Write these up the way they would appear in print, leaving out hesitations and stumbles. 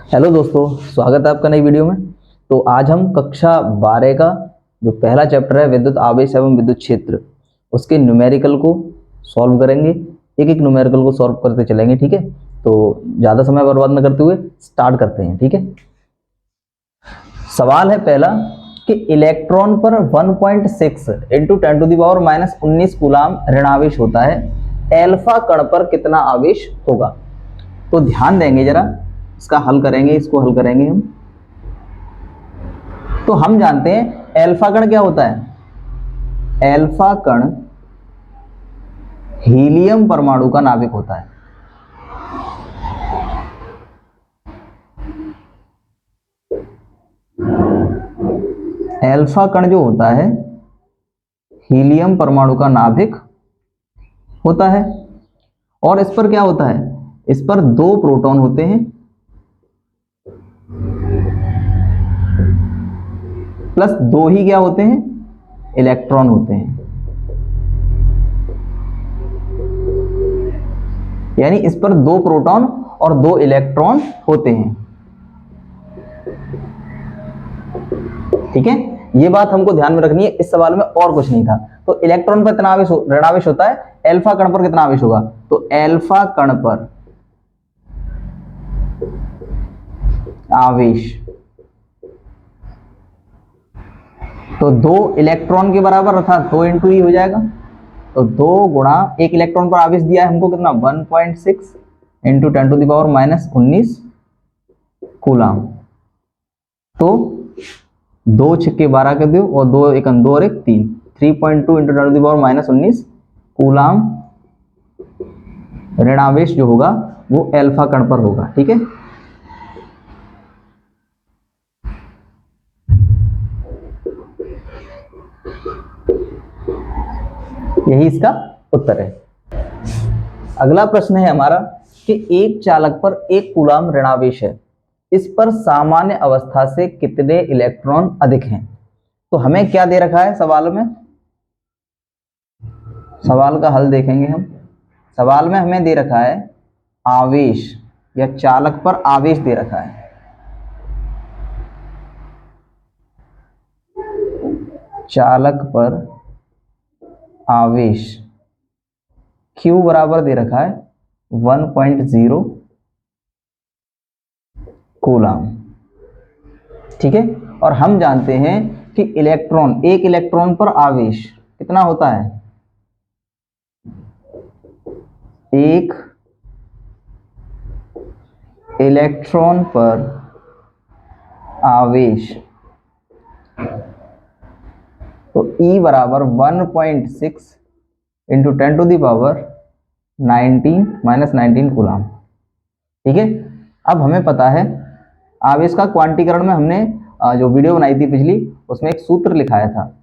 Hello दोस्तों, स्वागत है आपका नई वीडियो में। तो आज हम कक्षा 12 का जो पहला चैप्टर है विद्युत आवेश एवं विद्युत क्षेत्र, उसके न्यूमेरिकल को सॉल्व करेंगे। एक एक न्यूमेरिकल को सॉल्व करते चलेंगे, ठीक है। तो ज़्यादा समय बर्बाद न करते हुए स्टार्ट करते हैं, ठीक है। सवाल है पहला कि इलेक्ट्रॉन पर 1.6 इंटू 10⁻⁻19 कूलाम ऋणावेश होता है, एल्फा कण पर कितना आवेश होगा। तो ध्यान देंगे जरा, इसका हल करेंगे, इसको हल करेंगे हम। तो हम जानते हैं एल्फा कण क्या होता है। एल्फा कण हीलियम परमाणु का नाभिक होता है। एल्फा कण जो होता है हीलियम परमाणु का नाभिक होता है। और इस पर क्या होता है, इस पर 2 प्रोटॉन होते हैं प्लस 2 ही क्या होते हैं, इलेक्ट्रॉन होते हैं। यानी इस पर 2 प्रोटॉन और 2 इलेक्ट्रॉन होते हैं, ठीक है। ये बात हमको ध्यान में रखनी है, इस सवाल में और कुछ नहीं था। तो इलेक्ट्रॉन पर कितना आवेश ऋणावेश होता है, एल्फा कण पर कितना आवेश होगा। तो एल्फा कण पर आवेश तो 2 इलेक्ट्रॉन के बराबर, अर्थात 2 इंटू ही हो जाएगा। तो 2 गुणा 1 इलेक्ट्रॉन पर आवेश दिया है हमको कितना, 1.6 इंटू 10⁻⁻19 कूलाम। तो 2 छक्के 12 के दो और 2 एक 2 और 1 3, 3.2 इंटू 10⁻⁻19 कूलाम ऋणावेश जो होगा वो एल्फा कण पर होगा, ठीक है। यही इसका उत्तर है। अगला प्रश्न है हमारा कि एक चालक पर 1 कूलाम ऋणावेश है, इस पर सामान्य अवस्था से कितने इलेक्ट्रॉन अधिक हैं। तो हमें क्या दे रखा है सवाल में, सवाल का हल देखेंगे हम। सवाल में हमें दे रखा है आवेश या चालक पर आवेश दे रखा है। चालक पर आवेश Q बराबर दे रखा है 1.0 कूलाम, ठीक है। और हम जानते हैं कि इलेक्ट्रॉन, एक इलेक्ट्रॉन पर आवेश कितना होता है, एक इलेक्ट्रॉन पर आवेश तो E बराबर 1.6 इंटू 10⁻⁻19 कूलाम, ठीक है। अब हमें पता है आवेश का क्वांटीकरण में हमने जो वीडियो बनाई थी पिछली, उसमें एक सूत्र लिखाया था।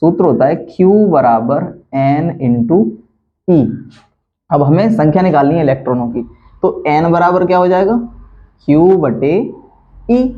सूत्र होता है Q बराबर N इंटू E। अब हमें संख्या निकालनी है इलेक्ट्रॉनों की, तो N बराबर क्या हो जाएगा, Q बटे E।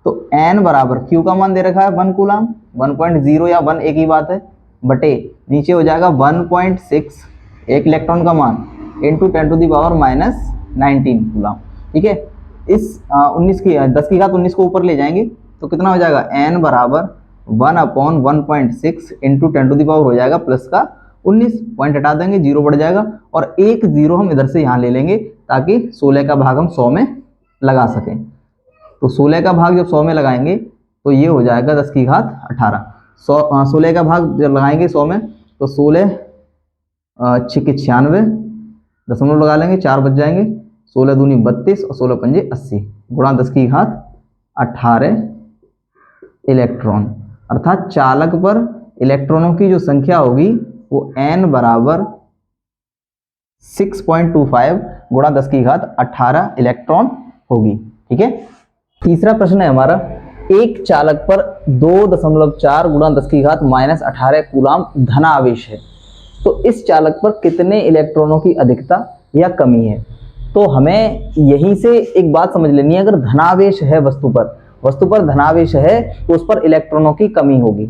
तो N बराबर Q का मान दे रखा है 1 कूलाम, 1.0 या 1 एक ही बात है, बटे नीचे हो जाएगा 1.6 एक इलेक्ट्रॉन का मान इंटू 10⁻⁻19 कूलाम, ठीक है। इस 19 की 10 की घात 19 को ऊपर ले जाएंगे तो कितना हो जाएगा, N बराबर 1/1.6 इंटू 10⁻⁻ हो जाएगा प्लस का 19, पॉइंट हटा देंगे, 0 बढ़ जाएगा और एक 0 हम इधर से यहाँ ले लेंगे ताकि 16 का भाग हम 100 में लगा सकें। तो 16 का भाग जब 100 में लगाएंगे तो ये हो जाएगा 10 की घात 18। 16 का भाग जब लगाएंगे 100 में तो 16 6 96 दशमलव लगा लेंगे, 4 बच जाएंगे, 16 दूनी 32 और 16 पंजे 80 गुणा 10 की घात 18 इलेक्ट्रॉन। अर्थात चालक पर इलेक्ट्रॉनों की जो संख्या होगी वो N बराबर 6.25 गुणा 10 की घात 18 इलेक्ट्रॉन होगी, ठीक है। तीसरा प्रश्न है हमारा, एक चालक पर 2.4 गुणा 10 की घात -18 कूलाम धन आवेश है, तो इस चालक पर कितने इलेक्ट्रॉनों की अधिकता या कमी है। तो हमें यहीं से एक बात समझ लेनी है, अगर धनावेश है वस्तु पर धनावेश है तो उस पर इलेक्ट्रॉनों की कमी होगी,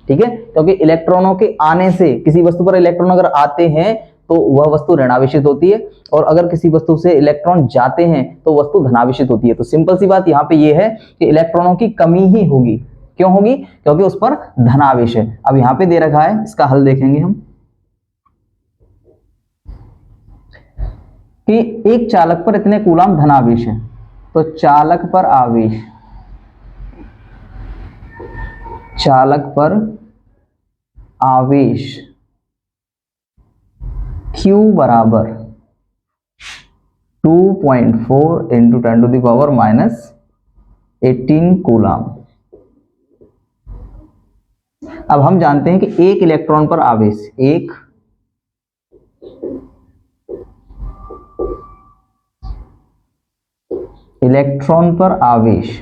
ठीक है। क्योंकि इलेक्ट्रॉनों के आने से, किसी वस्तु पर इलेक्ट्रॉन अगर आते हैं तो वह वस्तु ऋणावेशित होती है, और अगर किसी वस्तु से इलेक्ट्रॉन जाते हैं तो वस्तु धनावेशित होती है। तो सिंपल सी बात यहाँ पे ये है कि इलेक्ट्रॉनों की कमी ही होगी। क्यों होगी? क्योंकि उस पर धनावेश है। अब यहाँ पे दे रखा है, इसका हल देखेंगे हम कि एक चालक पर इतने कूलाम धनावेश है, तो चालक पर आवेश, चालक पर आवेश Q बराबर 2.4 into 10 to the power minus 18 coulomb. अब हम जानते हैं कि एक इलेक्ट्रॉन पर आवेश, एक इलेक्ट्रॉन पर आवेश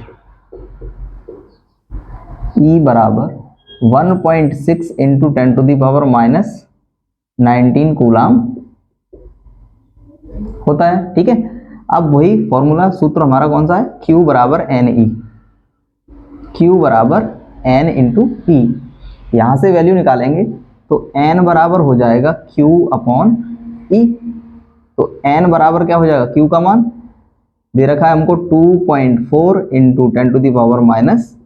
E बराबर 1.6 into 10 to the power minus 19 coulomb होता है। ठीक है, अब वही फॉर्मूला सूत्र हमारा कौन सा है? Q बराबर NE, Q बराबर N इंटू E। यहां से वैल्यू निकालेंगे तो N बराबर हो जाएगा Q अपॉन E। तो N बराबर क्या हो जाएगा? Q का मान दे रखा है हमको 2.4 into 10 to the power minus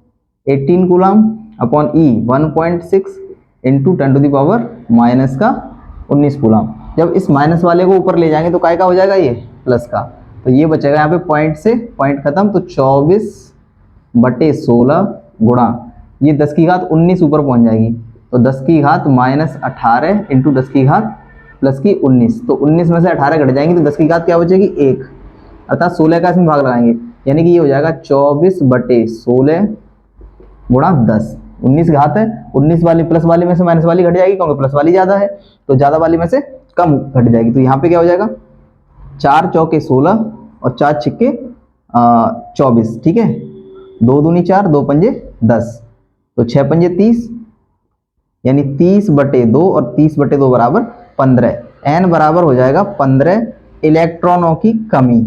18 coulomb upon E 1.6 into 10 to the power minus का 19 कूलाम। जब इस माइनस वाले को ऊपर ले जाएंगे तो काय का हो जाएगा? ये प्लस का। तो ये बचेगा यहाँ पे पॉइंट से पॉइंट खत्म, तो 24/16 गुणा ये 10 की घात 19 ऊपर पहुंच जाएगी, तो 10 की घात माइनस 18 इंटू 10 की घात प्लस की 19। तो 19 में से 18 घट जाएंगी तो 10 की घात क्या बचेगी? 1, अर्थात 16 का इसमें भाग लगाएंगे, यानी कि ये हो जाएगा 24/16 गुणा 10। 19 घात है, 19 वाली प्लस वाली में से माइनस वाली घट जाएगी, क्योंकि प्लस वाली ज्यादा है, तो ज्यादा वाली में से कम घट जाएगी। तो यहाँ पे क्या हो जाएगा? 4 चौके 16 और 4 छिक्के 24। ठीक है, 2 दूनी 4, 2 पंजे 10, तो 6 पंजे 30, यानी 30/2 और 30/2 बराबर 15। N बराबर हो जाएगा 15 इलेक्ट्रॉनों की कमी,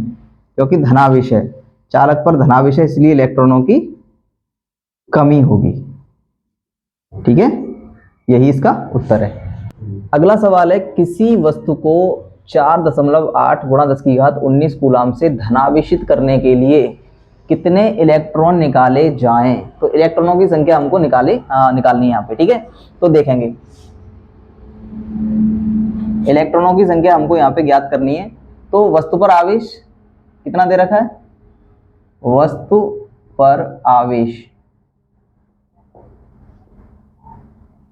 क्योंकि धनावेश है, चालक पर धनावेश है, इसलिए इलेक्ट्रॉनों की कमी होगी। ठीक है, यही इसका उत्तर है। अगला सवाल है, किसी वस्तु को 4.8 गुणा 10 की घात 19 कूलाम से धनावेशित करने के लिए कितने इलेक्ट्रॉन निकाले जाएं? तो इलेक्ट्रॉनों की संख्या हमको निकालनी है यहाँ पे। ठीक है, तो देखेंगे इलेक्ट्रॉनों की संख्या हमको यहाँ पे ज्ञात करनी है। तो वस्तु पर आवेश कितना दे रखा है? वस्तु पर आवेश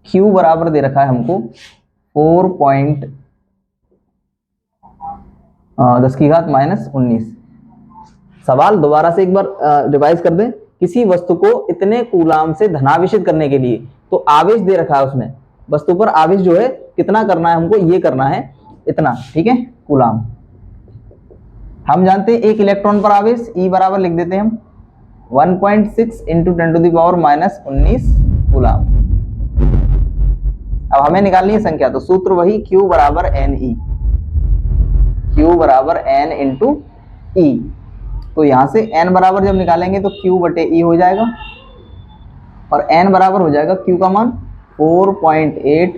Q बराबर दे रखा है हमको 4.10 की घात माइनस 19। सवाल दोबारा से एक बार रिवाइज कर दें। किसी वस्तु को इतने कूलाम से धनावेशित करने के लिए, तो आवेश दे रखा है उसमें, वस्तु पर आवेश जो है कितना करना है हमको? ये करना है इतना। ठीक है, कूलाम हम जानते हैं एक इलेक्ट्रॉन पर आवेश E बराबर लिख देते हैं हम 1.6 into 10 to the power minus 19 coulomb. अब हमें निकालनी है संख्या, तो सूत्र वही Q बराबर NE, Q बराबर N इंटू E। तो यहां से N बराबर जब निकालेंगे तो Q बटे E हो जाएगा, और N बराबर हो जाएगा Q का मान 4.8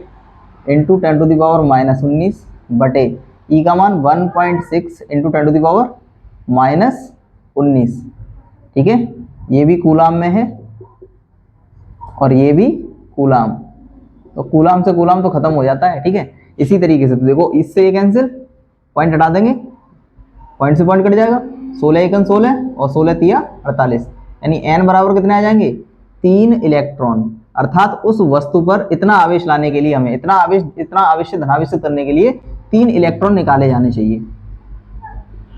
into 10 to the power minus 19 बटे E का मान 1.6 into 10 to the power minus 19। ठीक है, ये भी कूलाम में है और ये भी कूलाम, तो कूलाम से कूलाम तो खत्म हो जाता है। ठीक है, इसी तरीके से तो देखो, इससे ये कैंसिल, पॉइंट हटा देंगे, पॉइंट से पॉइंट कट जाएगा, 16 एकन 16 और 16 तिया 48, यानी N बराबर कितने आ जाएंगे? 3 इलेक्ट्रॉन। अर्थात उस वस्तु पर इतना आवेश लाने के लिए हमें इतना आवेश से धनावेशित करने के लिए 3 इलेक्ट्रॉन निकाले जाने चाहिए।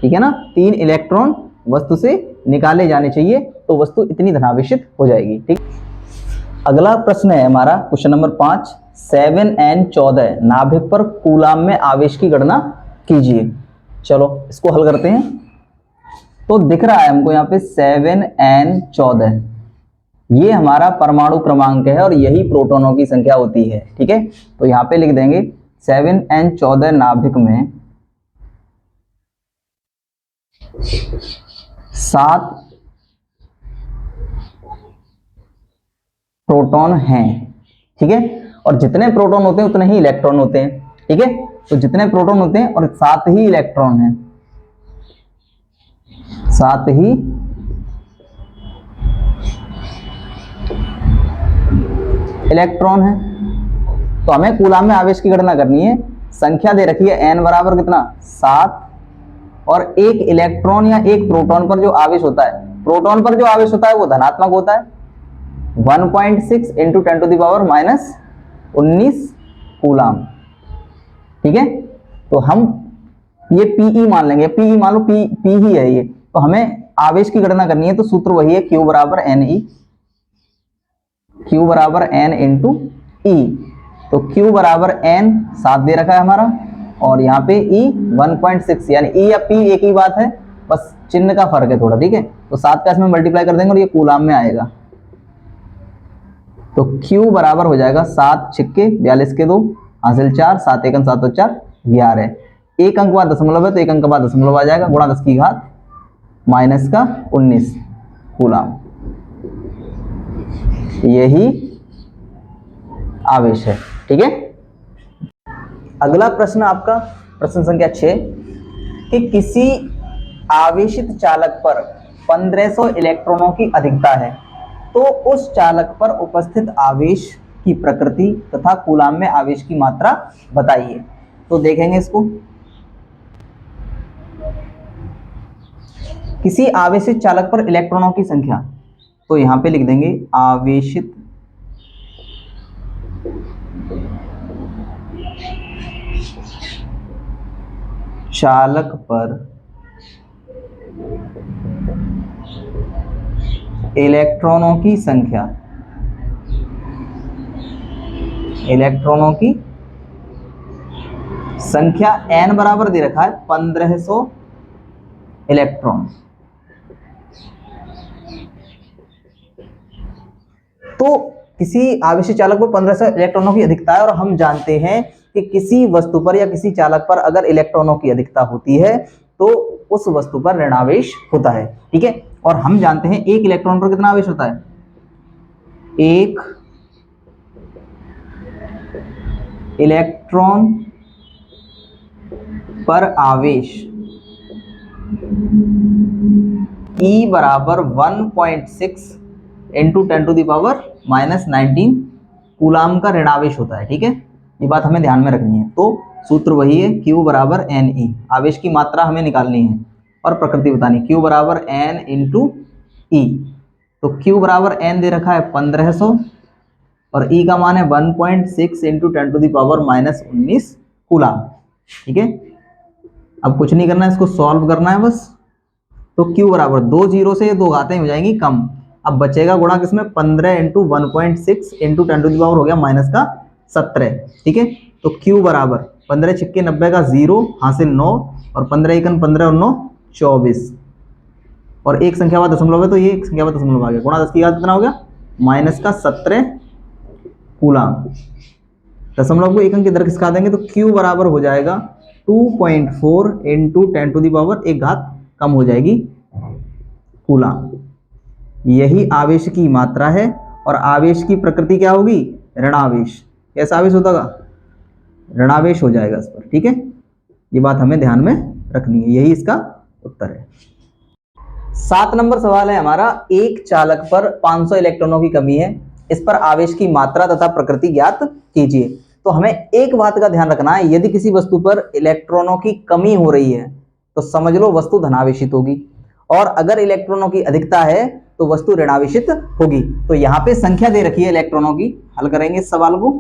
ठीक है ना, 3 इलेक्ट्रॉन वस्तु से निकाले जाने चाहिए, तो वस्तु इतनी धनावेशित हो जाएगी। ठीक, अगला प्रश्न है हमारा क्वेश्चन नंबर 5, 7n14 नाभिक पर कूलाम में आवेश की गणना कीजिए। चलो इसको हल करते हैं। तो दिख रहा है हमको यहाँ पे 7n14, ये हमारा परमाणु क्रमांक है और यही प्रोटॉनों की संख्या होती है। ठीक है, तो यहाँ पे लिख देंगे 7n14 नाभिक में 7 प्रोटॉन हैं। ठीक है, और जितने प्रोटॉन होते हैं उतने ही इलेक्ट्रॉन होते हैं। ठीक है, तो जितने प्रोटॉन होते हैं और साथ ही इलेक्ट्रॉन है, साथ ही इलेक्ट्रॉन है, तो हमें कूलाम में आवेश की गणना करनी है। संख्या दे रखी है n बराबर कितना 7, और एक इलेक्ट्रॉन या एक प्रोटॉन पर जो आवेश होता है, प्रोटॉन पर जो आवेश होता है वो धनात्मक होता है, 1.6 इंटू 10⁻19 कूलाम। ठीक है, तो हम ये Pe मान लेंगे, Pe मान लो P ही है ये, तो हमें आवेश की गणना करनी है, तो सूत्र वही है Q बराबर Ne, Q बराबर N इंटू E। तो Q बराबर N 7 दे रखा है हमारा, और यहाँ पे E 1.6, यानी E या P एक ही बात है, बस चिन्ह का फर्क है थोड़ा। ठीक है, तो 7 का इसमें मल्टीप्लाई कर देंगे और ये कूलाम में आएगा, तो Q बराबर हो जाएगा 7 छिक्के 42 के 2 हासिल 4, 7 एकम 7 और 4 11, एक अंक बाद दशमलव है तो एक अंक बाद दशमलव आ जाएगा, गुणा 10 की घात -19 कूलाम। यही आवेश है। ठीक है, अगला प्रश्न आपका प्रश्न संख्या 6 कि किसी आवेशित चालक पर 1500 इलेक्ट्रॉनों की अधिकता है, तो उस चालक पर उपस्थित आवेश की प्रकृति तथा कूलाम में आवेश की मात्रा बताइए। तो देखेंगे इसको, किसी आवेशित चालक पर इलेक्ट्रॉनों की संख्या, तो यहां पे लिख देंगे आवेशित चालक पर इलेक्ट्रॉनों की संख्या, इलेक्ट्रॉनों की संख्या n बराबर दे रखा है 1500 इलेक्ट्रॉन। तो किसी आवेशित चालक पर 1500 इलेक्ट्रॉनों की अधिकता है, और हम जानते हैं कि किसी वस्तु पर या किसी चालक पर अगर इलेक्ट्रॉनों की अधिकता होती है तो उस वस्तु पर ऋणावेश होता है। ठीक है, और हम जानते हैं एक इलेक्ट्रॉन पर कितना आवेश होता है, एक इलेक्ट्रॉन पर आवेश E बराबर 1.6 इंटू 10⁻⁻19 कूलाम का ऋणावेश होता है। ठीक है, ये बात हमें ध्यान में रखनी है। तो सूत्र वही है Q बराबर Ne, आवेश की मात्रा हमें निकालनी है और प्रकृति बतानी, Q बराबर N इंटू E। तो Q बराबर N दे रखा है 1500 और E का मान है 1.6 इंटू 10⁻⁻19 कूलाम। ठीक है, अब कुछ नहीं करना है, इसको सॉल्व करना है बस। तो Q बराबर 2 जीरो से ये 2 घातें हो जाएंगी कम, अब बचेगा गुणा किसमें 15 इंटू 1.6 इंटू 10⁻⁻ हो गया -17। ठीक है, तो Q बराबर 15 छिक्के 90 का 0 हासिल 9 और 15 एकन 15 और 9 24, और एक संख्या बाद दशमलव है तो ये एक संख्या बाद दशमलव आ गया, गुणा 10 की घात कितना हो गया -17 कूलाम। दशमलव को एक अंक इधर खिसका देंगे तो Q बराबर हो जाएगा 2.4 इंटू 10⁻⁻, एक घात कम हो जाएगी कूलाम। यही आवेश की मात्रा है, और आवेश की प्रकृति क्या होगी, ऋणावेश। कैसा आवेश होगा, ऋणावेश हो जाएगा इस पर। ठीक है, ये बात हमें ध्यान में रखनी है, यही इसका उत्तर है। 7 नंबर सवाल है हमारा, एक चालक पर 500 इलेक्ट्रॉनों की कमी है, इस पर आवेश की मात्रा तथा प्रकृति ज्ञात कीजिए। तो हमें एक बात का ध्यान रखना है, यदि किसी वस्तु पर इलेक्ट्रॉनों की कमी हो रही है तो समझ लो वस्तु धनावेशित होगी, और अगर इलेक्ट्रॉनों की अधिकता है तो वस्तु ऋणावेशित होगी। तो यहाँ पे संख्या दे रखी है इलेक्ट्रॉनों की, हल करेंगे इस सवाल को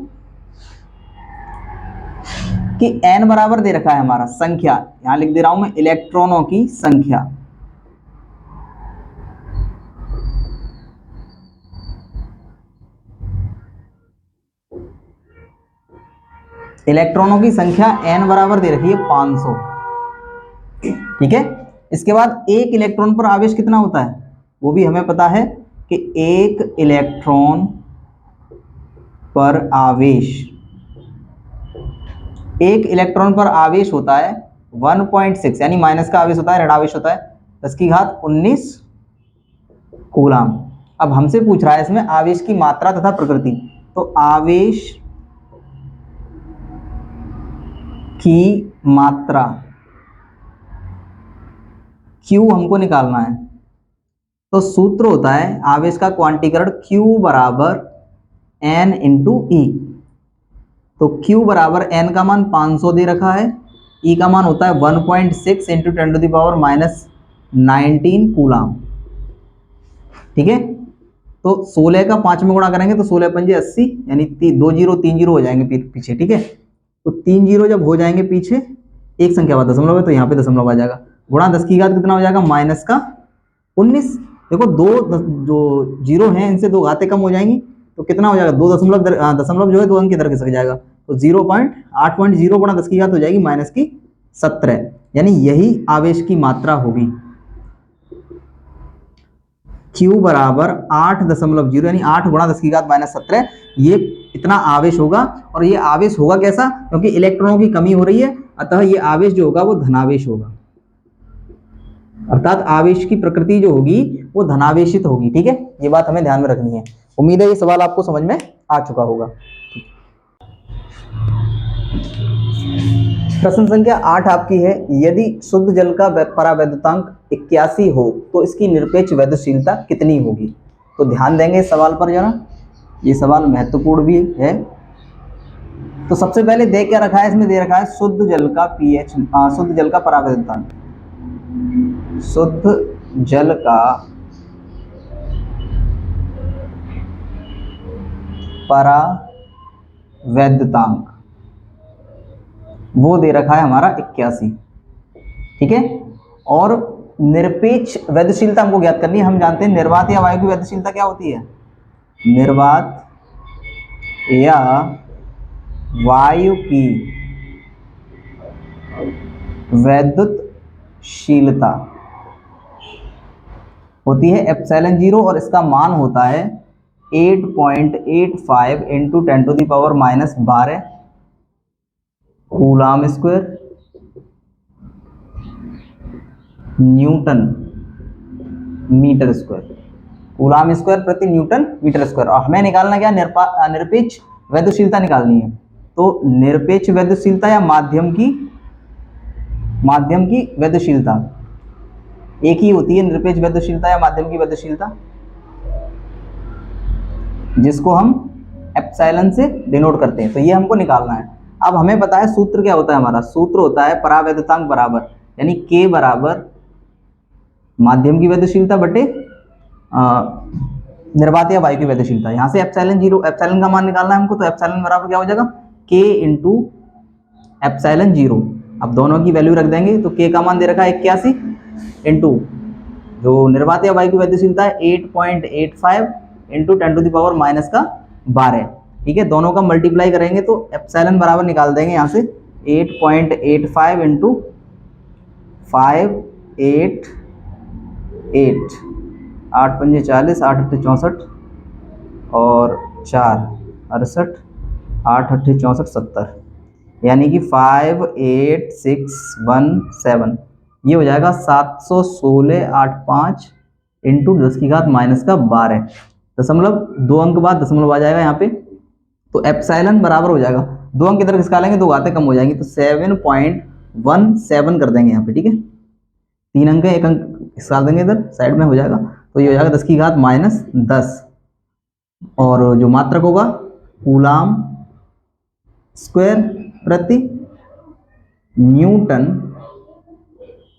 कि n बराबर दे रखा है हमारा संख्या, यहां लिख दे रहा हूं मैं इलेक्ट्रॉनों की संख्या, इलेक्ट्रॉनों की संख्या n बराबर दे रखी है 500। ठीक है, इसके बाद एक इलेक्ट्रॉन पर आवेश कितना होता है, वो भी हमें पता है कि एक इलेक्ट्रॉन पर आवेश, एक इलेक्ट्रॉन पर आवेश होता है 1.6, यानी माइनस का आवेश होता है, ऋणावेश होता है 10 की घात 19 कूलाम। अब हमसे पूछ रहा है इसमें आवेश की मात्रा तथा प्रकृति, तो आवेश की मात्रा Q हमको निकालना है। तो सूत्र होता है आवेश का क्वांटीकरण Q बराबर N इंटू ई। तो Q बराबर N का मान 500 दे रखा है, E का मान होता है 1.6 इंटू 10⁻⁻19 कूलाम। ठीक है, तो 16 का 5 में गुणा करेंगे तो 16 पंजे 80, यानी 2 जीरो 3 जीरो हो जाएंगे पीछे। ठीक है, तो 3 जीरो जब हो जाएंगे पीछे, एक संख्या बाद दशमलव है तो यहाँ पे दशमलव आ जाएगा, गुणा 10 की घात कितना हो जाएगा, माइनस का 19। देखो जो जीरो हैं इनसे दो घातें कम हो जाएंगी तो कितना हो जाएगा, दो दशमलव जो है 2 अंक इधर खिसक जाएगा, तो 0.8.0 गुणा 10 की घात हो जाएगी माइनस की 17, यानी यही आवेश की मात्रा होगी। Q बराबर 8.0 यानी 8 गुणा 10 की घात माइनस 17, ये इतना आवेश होगा। और ये आवेश होगा कैसा, क्योंकि इलेक्ट्रॉनों की कमी हो रही है, अतः ये आवेश जो होगा वो धनावेश होगा, अर्थात आवेश की प्रकृति जो होगी वो धनावेशित होगी। ठीक है, ये बात हमें ध्यान में रखनी है। उम्मीद है ये सवाल आपको समझ में आ चुका होगा। प्रश्न संख्या 8 आपकी है, यदि शुद्ध जल का परावैद्युतांक 81 हो तो इसकी निरपेक्ष वैद्युशीलता कितनी होगी। तो ध्यान देंगे इस सवाल पर जरा, ये सवाल महत्वपूर्ण भी है। तो सबसे पहले दे क्या रखा है, इसमें दे रखा है शुद्ध जल का पीएच, शुद्ध जल का परावैद्युतांक, शुद्ध जल का परावैद्युतांक वो दे रखा है हमारा 81। ठीक है, और निरपेक्ष वैद्युशीलता हमको ज्ञात करनी है। हम जानते हैं निर्वात या वायु की वैद्युशीलता क्या होती है, निर्वात या वायु की वैद्युतशीलता होती है एप्सिलॉन 0, और इसका मान होता है 8.85 into 10⁻⁻12 coulomb square newton metre square, coulomb square प्रति न्यूटन मीटर स्क्वायर। और हमें निकालना क्या, निरपेक्ष वैद्युशीलता निकालनी है। तो निरपेक्ष वैद्युशीलता या माध्यम की वैद्युशीलता एक ही होती है, निरपेक्ष वैद्युशीलता या माध्यम की वैद्युशीलता, जिसको हम एप्सिलॉन से डिनोट करते हैं। तो ये हमको निकालना है। अब हमें पता है सूत्र क्या होता है, हमारा सूत्र होता है परावैद्युतांक बराबर, यानी K बराबर माध्यम की वैद्युशीलता बटे निर्वात या वायु की वैद्युशीलता। यहाँ से एप्सिलॉन 0, एप्सिलॉन का मान निकालना है हमको, तो एप्सिलॉन बराबर क्या हो जाएगा, K इंटू एप्सिलॉन 0। अब दोनों की वैल्यू रख देंगे, तो K का मान दे रखा है 81 इंटू जो निर्वात या वायु की वैद्युशीलता है 8.85 इंटू 10⁻⁻12। ठीक है, दोनों का मल्टीप्लाई करेंगे तो एप्सिलॉन बराबर निकाल देंगे यहाँ से 8.85 इंटू 588, 8 पंजे 40, 8 अट्ठे 64 और 4 68, 8 अट्ठे 64 70, यानी कि 58617, ये हो जाएगा 716.85 इंटू 10 की घात माइनस का 12, दशमलव 2 अंक बाद दशमलव आ जाएगा यहाँ पे। तो एप्सिलॉन बराबर हो जाएगा, 2 अंक इधर खिसका लेंगे, 2 घातें कम हो जाएंगी, तो 7.17 कर देंगे यहाँ पे। ठीक है, 3 अंक है, 1 अंक खिसका देंगे इधर साइड में, हो जाएगा। तो ये हो जाएगा 10 की घात माइनस 10, और जो मात्रक होगा कूलाम स्क्वायर प्रति न्यूटन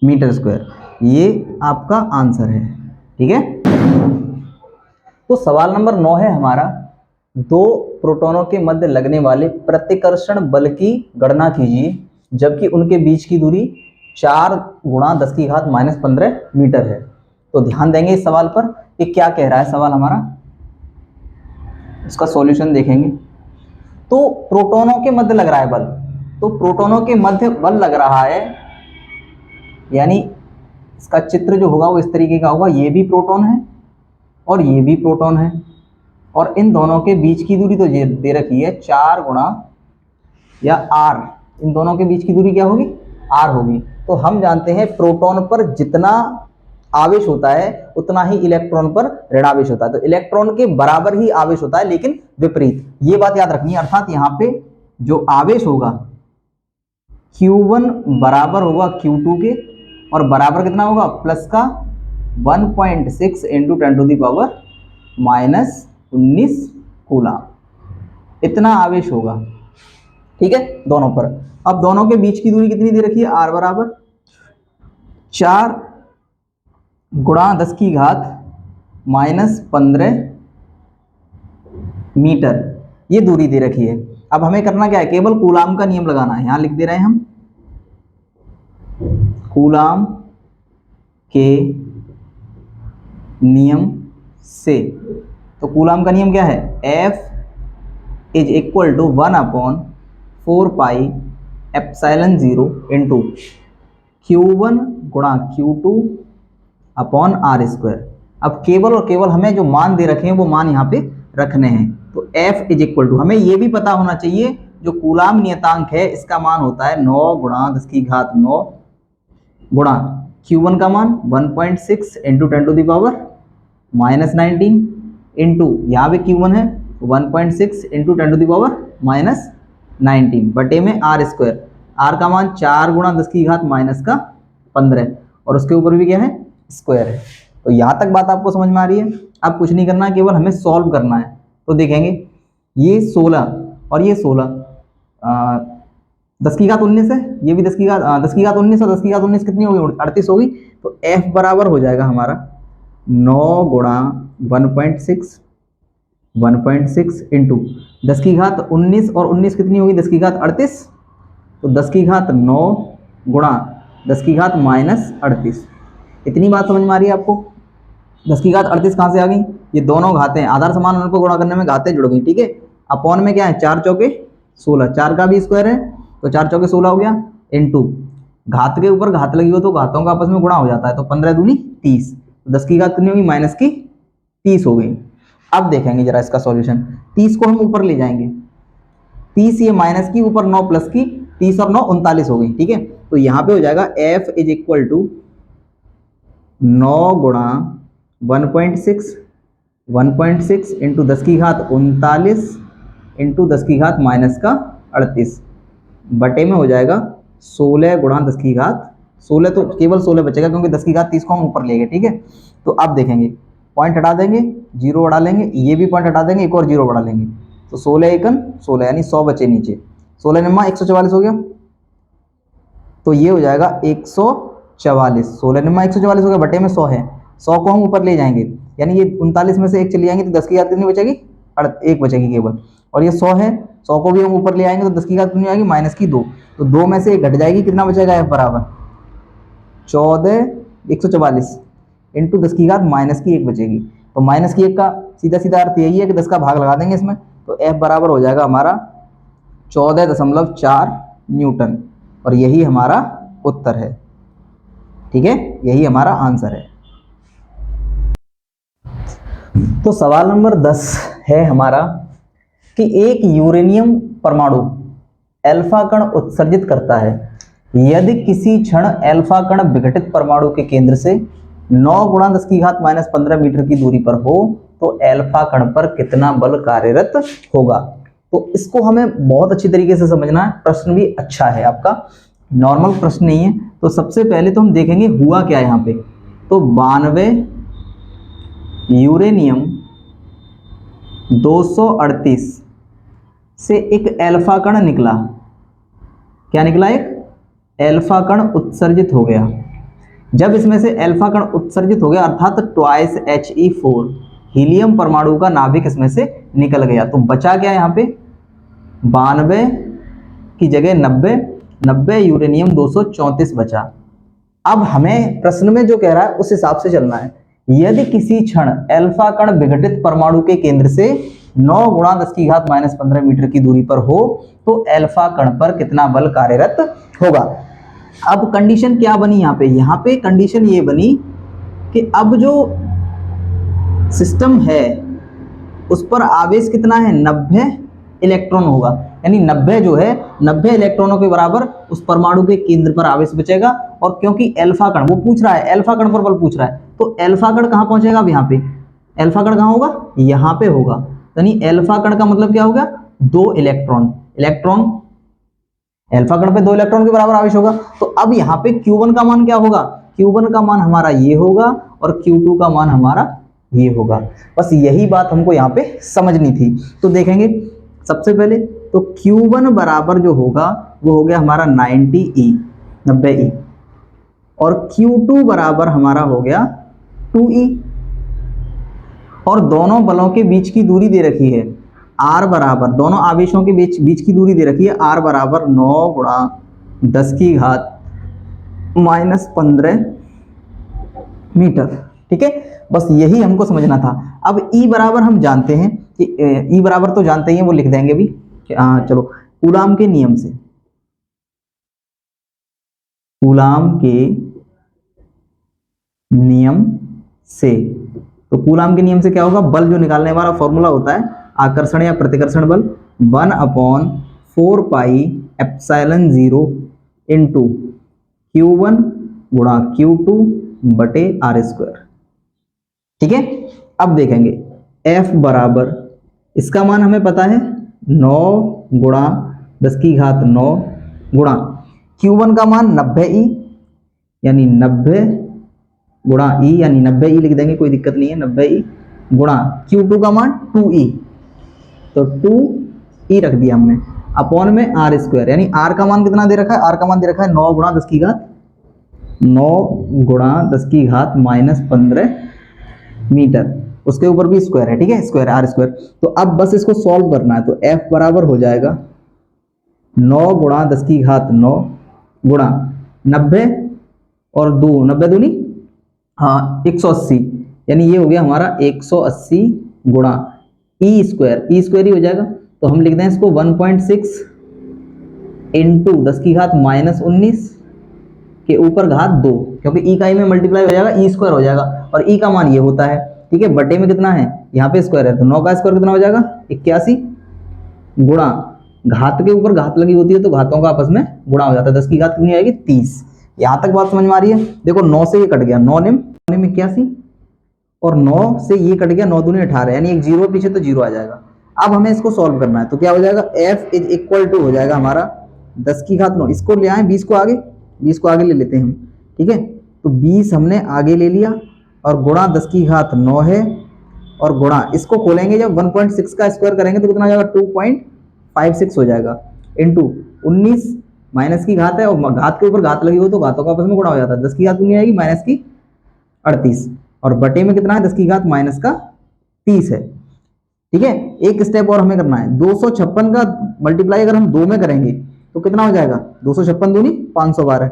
मीटर स्क्वायर, ये आपका आंसर है। ठीक है, तो सवाल नंबर 9 है हमारा, दो प्रोटॉनों के मध्य लगने वाले प्रतिकर्षण बल की गणना कीजिए जबकि उनके बीच की दूरी 4 गुणा 10 की घात माइनस 15 मीटर है। तो ध्यान देंगे इस सवाल पर कि क्या कह रहा है सवाल हमारा, इसका सॉल्यूशन देखेंगे। तो प्रोटॉनों के मध्य लग रहा है बल, तो प्रोटॉनों के मध्य बल लग रहा है, यानी इसका चित्र जो होगा वो इस तरीके का होगा, ये भी प्रोटॉन है और ये भी प्रोटॉन है, और इन दोनों के बीच की दूरी तो ये दे रखी है 4 गुणा या r, इन दोनों के बीच की दूरी क्या होगी, r होगी। तो हम जानते हैं प्रोटॉन पर जितना आवेश होता है उतना ही इलेक्ट्रॉन पर ऋणावेश होता है, तो इलेक्ट्रॉन के बराबर ही आवेश होता है लेकिन विपरीत, ये बात याद रखनी है। अर्थात यहाँ पे जो आवेश होगा Q1 बराबर होगा Q2 के, और बराबर कितना होगा प्लस का 1.6 इंटू 10⁻⁻19 कूलाम, इतना आवेश होगा। ठीक है, दोनों पर। अब दोनों के बीच की दूरी कितनी दे रखी है, r बराबर 4 गुणा 10⁻⁻15 मीटर, ये दूरी दे रखी है। अब हमें करना क्या है, केवल कूलाम का नियम लगाना है। यहां लिख दे रहे हैं हम कूलाम के नियम से। तो कूलाम का नियम क्या है, F is equal to 1/4πε0 into Q1 गुणा Q2 अपॉन R स्क्वायर। अब केवल और केवल हमें जो मान दे रखे हैं वो मान यहाँ पे रखने हैं। तो F इज इक्वल टू, हमें ये भी पता होना चाहिए जो कूलाम नियतांक है इसका मान होता है 9 गुणा 10⁻9 गुणा Q1 का मान 1.6 इंटू 10⁻⁻19 इंटू यहाँ पे Q1 है 1.6 इंटू 10⁻⁻19 बटे में R स्क्वायर। R का मान 4 गुणा 10⁻⁻15 और उसके ऊपर भी क्या है, स्क्वायर है। तो यहाँ तक बात आपको समझ में आ रही है। अब कुछ नहीं करना है, केवल हमें सॉल्व करना है। तो देखेंगे ये 16 और ये 16 10⁻19 है, ये भी 10⁻19 और 10⁻19 कितनी होगी, 38 होगी। तो F बराबर हो जाएगा हमारा 9 गुणा 1.6 इंटू 10⁻19 और 19 कितनी होगी, 10⁻38। तो 10⁻9 गुणा 10⁻38। इतनी बात समझ में आ रही है आपको। 10⁻38 कहाँ से आ गई, ये दोनों घातें आधार समान होने को गुणा करने में घातें जुड़ गई। ठीक है, अपॉन में क्या है, 4 चौके 16, 4 का भी स्क्वायर है तो 4 चौके 16 हो गया, इंटू घात के ऊपर घात लगी हो तो घातों का आपस में गुणा हो जाता है। तो 15 दूनी 30, 10 की घात कितनी होगी, माइनस की 30 हो गई। अब देखेंगे जरा इसका सॉल्यूशन। 30 को हम ऊपर ले जाएंगे, 30 ये माइनस की, ऊपर 9 प्लस की, 30 और 9 39 हो गई। ठीक है, तो यहाँ पे हो जाएगा F इज इक्वल टू 9 गुणा 1.6 इंटू 10⁻39 इंटू 10⁻−38 बटे में हो जाएगा 16 गुणा 10⁻16, तो केवल 16 बचेगा क्योंकि 10⁻30 को हम ऊपर ले गए। ठीक है, तो अब देखेंगे, पॉइंट हटा देंगे, जीरो बढ़ा लेंगे, ये भी पॉइंट हटा देंगे, एक और जीरो बढ़ा लेंगे, तो 16 एकन 16 यानी 100 बचे नीचे, 16 निम्मा 144 हो गया। तो ये हो जाएगा 144, 16 निम्मा 144 हो गया, बटे में 100 है, 100 को हम ऊपर ले जाएंगे यानी ये 39 में से एक चली जाएंगे तो 10⁻³ कितनी बचेगी, एक बचेगी केवल। और ये 100 है, 100 को भी हम ऊपर ले आएंगे तो 10⁻³ कितनी आएगी, -2, तो 2 में से एक घट जाएगी, कितना बचेगा, F बराबर 14 144 इंटू 10⁻⁻1 बचेगी। तो -1 का सीधा सीधा अर्थ यही है कि 10 का भाग लगा देंगे इसमें, तो F बराबर हो जाएगा हमारा 14.4 न्यूटन, और यही हमारा उत्तर है। ठीक है, यही हमारा आंसर है। तो सवाल नंबर 10 है हमारा कि एक यूरेनियम परमाणु अल्फा कण उत्सर्जित करता है, यदि किसी क्षण अल्फा कण विघटित परमाणु के केंद्र से 9 गुणा 10⁻⁻15 मीटर की दूरी पर हो तो अल्फा कण पर कितना बल कार्यरत होगा। तो इसको हमें बहुत अच्छी तरीके से समझना है, प्रश्न भी अच्छा है आपका, नॉर्मल प्रश्न नहीं है। तो सबसे पहले तो हम देखेंगे हुआ क्या है यहाँ पे। तो 92 यूरेनियम 238 से एक अल्फा कण निकला, क्या निकला, एक अल्फा कण उत्सर्जित हो गया। जब इसमें से अल्फा कण उत्सर्जित हो गया अर्थात ट्वाइस He4 हीलियम परमाणु का नाभिक इसमें से निकल गया, तो बचा क्या यहाँ पे, 92 की जगह 90 यूरेनियम 234 बचा। अब हमें प्रश्न में जो कह रहा है उस हिसाब से चलना है। यदि किसी क्षण अल्फा कण विघटित परमाणु के केंद्र से 9 गुणा 10⁻⁻15 मीटर की दूरी पर हो तो अल्फा कण पर कितना बल कार्यरत होगा। अब कंडीशन क्या बनी यहाँ पे कंडीशन ये बनी कि अब जो सिस्टम है उस पर आवेश कितना है, 90 इलेक्ट्रॉन होगा, यानी 90 जो है 90 इलेक्ट्रॉनों के बराबर उस परमाणु के केंद्र पर आवेश बचेगा। और क्योंकि अल्फा कण वो पूछ रहा है, अल्फा कण पर बल पूछ रहा है, तो अल्फा कण कहाँ पहुंचेगा, अब यहाँ पे अल्फा कण कहाँ होगा, यहाँ पे होगा, यानी अल्फा कण का मतलब क्या हो गया, 2 इलेक्ट्रॉन अल्फा कण पे 2 इलेक्ट्रॉन के बराबर आवेश होगा। तो अब यहाँ पे Q1 का मान क्या होगा, Q1 का मान हमारा ये होगा और Q2 का मान हमारा ये होगा। बस यही बात हमको यहाँ पे समझनी थी। तो देखेंगे सबसे पहले तो Q1 बराबर जो होगा वो हो गया हमारा 90E और Q2 बराबर हमारा हो गया 2E और दोनों बलों के बीच की दूरी दे रखी है R बराबर, दोनों आवेशों के बीच की दूरी दे रखी है R बराबर 9 गुणा 10 की घात -15 मीटर। ठीक है, बस यही हमको समझना था। अब E बराबर हम जानते हैं कि E बराबर तो जानते ही हैं, वो लिख देंगे भी। चलो कूलाम के नियम से, कूलाम के नियम से, तो कूलाम के नियम से क्या होगा, बल जो निकालने वाला फॉर्मूला होता है आकर्षण या प्रतिकर्षण बल 1/4 पाई एप्सिलॉन 0 इंटू Q1 गुणा Q2 बटे R²। ठीक है, अब देखेंगे F बराबर, इसका मान हमें पता है 9 गुणा 10 की घात 9 गुणा Q1 का मान 90E यानी 90 गुणा E यानी 90E लिख देंगे, कोई दिक्कत नहीं है, 90E गुणा Q2 का मान 2E, तो 2E रख दिया हमने अपॉन में R² यानी R का मान कितना दे रखा है, R का मान दे रखा है 9 गुणा 10 की घात 9 गुणा 10 की घात -15 मीटर, उसके ऊपर भी स्क्वायर है। ठीक है, स्क्वायर R²। तो अब बस इसको सॉल्व करना है। तो F बराबर हो जाएगा 9 गुणा 10 की घात 9 गुणा 90 और 2 90 दूनी 180 यानी ये हो गया हमारा 180 गुणा E² ही हो जाएगा। तो हम लिख दें इसको 1.6 इंटू 10 की घात -19 के ऊपर घात 2, क्योंकि E का I में मल्टीप्लाई हो जाएगा E² हो जाएगा और E का मान ये होता है। ठीक है, बटे में कितना है, यहाँ पे स्क्वायर है, तो 9 का स्क्वायर कितना हो जाएगा 81 गुणा घात के ऊपर घात लगी होती है तो घातों का आपस में गुणा हो जाता है, 10 की घात कितनी आएगी 30। यहाँ तक बात समझ में आ रही है। देखो 9 से ये कट गया, 9 निम 81 और 9 से ये कट गया, 9 दूनी 18 यानी एक जीरो पीछे तो जीरो आ जाएगा। अब हमें इसको सॉल्व करना है, तो क्या हो जाएगा F इज इक्वल टू हो जाएगा हमारा 10 की घात 9, इसको ले आए 20 को आगे ले लेते हैं हम। ठीक है, तो 20 हमने आगे ले लिया और गुणा 10 की घात 9 है और गुणा इसको खोलेंगे जब 1.6 का स्क्वायर करेंगे तो कितना हो जाएगा 2.56 हो जाएगा इंटू 19 माइनस की घात है और घात के ऊपर घात लगी हो तो घातों का आपस में गुणा हो जाता है, 10 की घात कितनी आएगी -38 और बटे में कितना है 10 की घात -30 है। ठीक है, एक स्टेप और हमें करना है, 256 का मल्टीप्लाई अगर हम 2 में करेंगे तो कितना हो जाएगा 256 दूनी 512,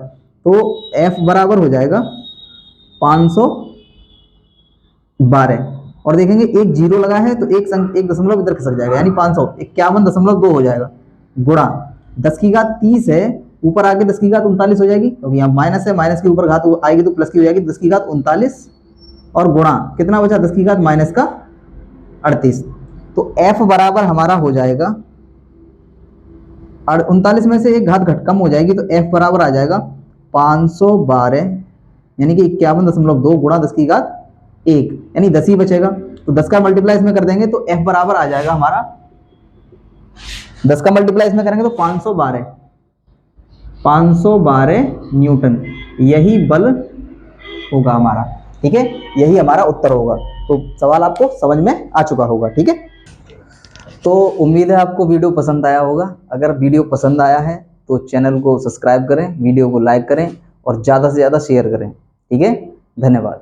तो F बराबर हो जाएगा 512 और देखेंगे एक जीरो लगा है तो एक दशमलव इधर खसक जाएगा यानी 551.2 हो जाएगा गुणा 10 की घात 30 है, ऊपर आके 10 की घात 39 हो जाएगी क्योंकि यहाँ माइनस है, माइनस के ऊपर घात आएगी तो प्लस की हो जाएगी, 10 की घात 39 और गुणा कितना बचा 10 की घात -38, तो F बराबर हमारा हो जाएगा 39 में से एक घात घट कम हो जाएगी तो F बराबर आ जाएगा 512 यानी कि 51.2 गुणा 10 की घात 1 यानी 10 ही बचेगा। तो 10 का मल्टीप्लाई इसमें कर देंगे तो F बराबर आ जाएगा हमारा, 10 का मल्टीप्लाई इसमें करेंगे तो 512 न्यूटन, यही बल होगा हमारा। ठीक है, यही हमारा उत्तर होगा। तो सवाल आपको समझ में आ चुका होगा। ठीक है, तो उम्मीद है आपको वीडियो पसंद आया होगा। अगर वीडियो पसंद आया है तो चैनल को सब्सक्राइब करें, वीडियो को लाइक करें और ज़्यादा से ज़्यादा शेयर करें। ठीक है, धन्यवाद।